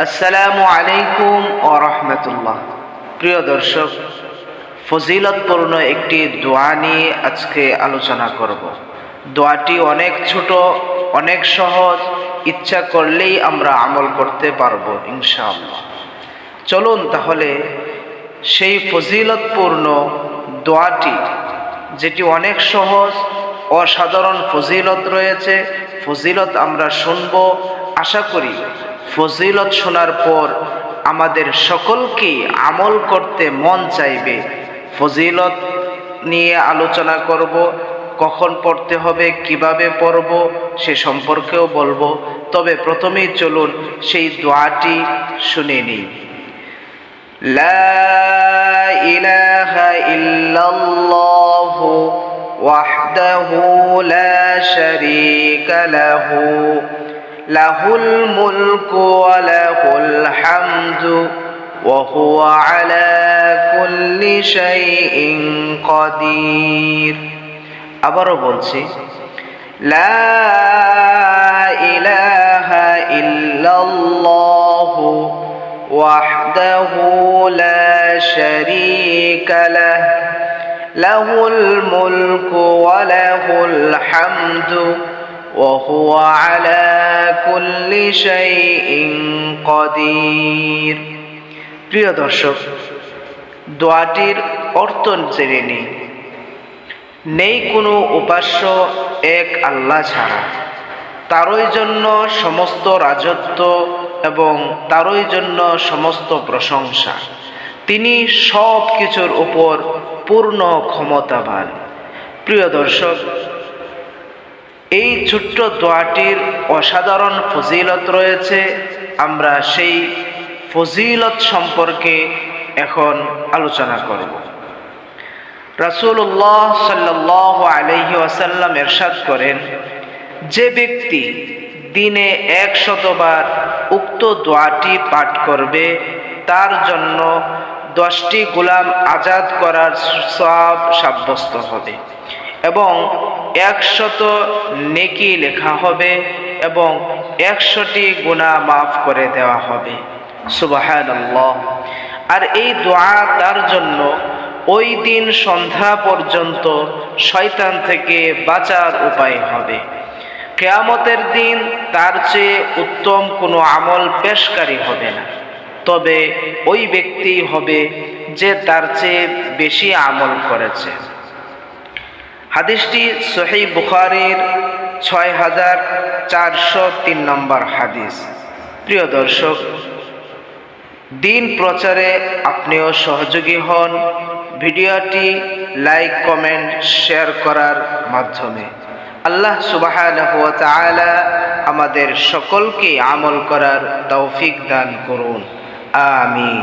আসসালামু আলাইকুম ওয়া রাহমাতুল্লাহ। প্রিয় দর্শক, ফজিলতপূর্ণ একটি দোয়া নিয়ে আজকে আলোচনা করব। দোয়াটি অনেক ছোট, অনেক সহজ, ইচ্ছা করলেই আমরা আমল করতে পারবো ইনশাআল্লাহ। চলুন তাহলে সেই ফজিলতপূর্ণ দোয়াটি, যেটি অনেক সহজ, অসাধারণ ফজিলত রয়েছে, ফজিলত আমরা শুনব। আশা করি ফজিলত শোনার পর আমাদের সকলকেই আমল করতে মন চাইবে। ফজিলত নিয়ে আলোচনা করব, কখন পড়তে হবে, কিভাবে পড়ব সে সম্পর্কেও বলবো। তবে প্রথমেই চলুন সেই দোয়াটি শুনে নিই। লা ইলাহা ইল্লাল্লাহু ওয়াহদাহু লা শারীকা লাহু লাহুল মুলকু ওয়া লাহুল হামদু ওয়া হুয়া আলা কুল্লি শাইইন কাদির। আবারও বলছি, লা ইলাহা ইল্লাল্লাহু ওয়াহদাহু লা শারীকা লাহু লাহুল মুলকু ওয়া লাহুল হামদু ওয়া হুয়া আলা কুল্লি শাইইন কাদির। প্রিয় দর্শক, দোয়াটির অর্থ জেনে নিই। নেই কোনো উপাস্য এক আল্লাহ ছাড়া, তারই জন্য সমস্ত রাজত্ব এবং তারই জন্য সমস্ত প্রশংসা। তিনি সব কিছুর উপর পূর্ণ ক্ষমতাবান। প্রিয় দর্শক, এই ছোট্ট দোয়াটির অসাধারণ ফজিলত রয়েছে। আমরা সেই ফজিলত সম্পর্কে এখন আলোচনা করব। রাসূলুল্লাহ সাল্লাল্লাহু আলাইহি ওয়াসাল্লাম ইরশাদ করেন, যে ব্যক্তি দিনে 100 বার উক্ত দোয়াটি পাঠ করবে, তার জন্য 10টি গোলাম আজাদ করার সওয়াব সাব্যস্ত হবে এবং 100 নেকি লেখা হবে এবং 100টি গুনাহ মাফ করে দেওয়া হবে। সুবহানাল্লাহ। আর এই দোয়া তার জন্য ওই দিন সন্ধ্যা পর্যন্ত শয়তান থেকে বাঁচার উপায় হবে। কিয়ামতের দিন তার চেয়ে উত্তম কোনো আমল পেশকারী হবে না, তবে ওই ব্যক্তি হবে যে তার চেয়ে বেশি আমল করেছে। হাদিসটি সহিহ বুখারীর 6403 নম্বর হাদিস। প্রিয় দর্শক, দিন প্রচারে আপনিও সহযোগী হন ভিডিওটি লাইক, কমেন্ট, শেয়ার করার মাধ্যমে। আল্লাহ সুবহানাহু ওয়া তাআলা আমাদের সকলকে আমল করার তৌফিক দান করুন। আমিন।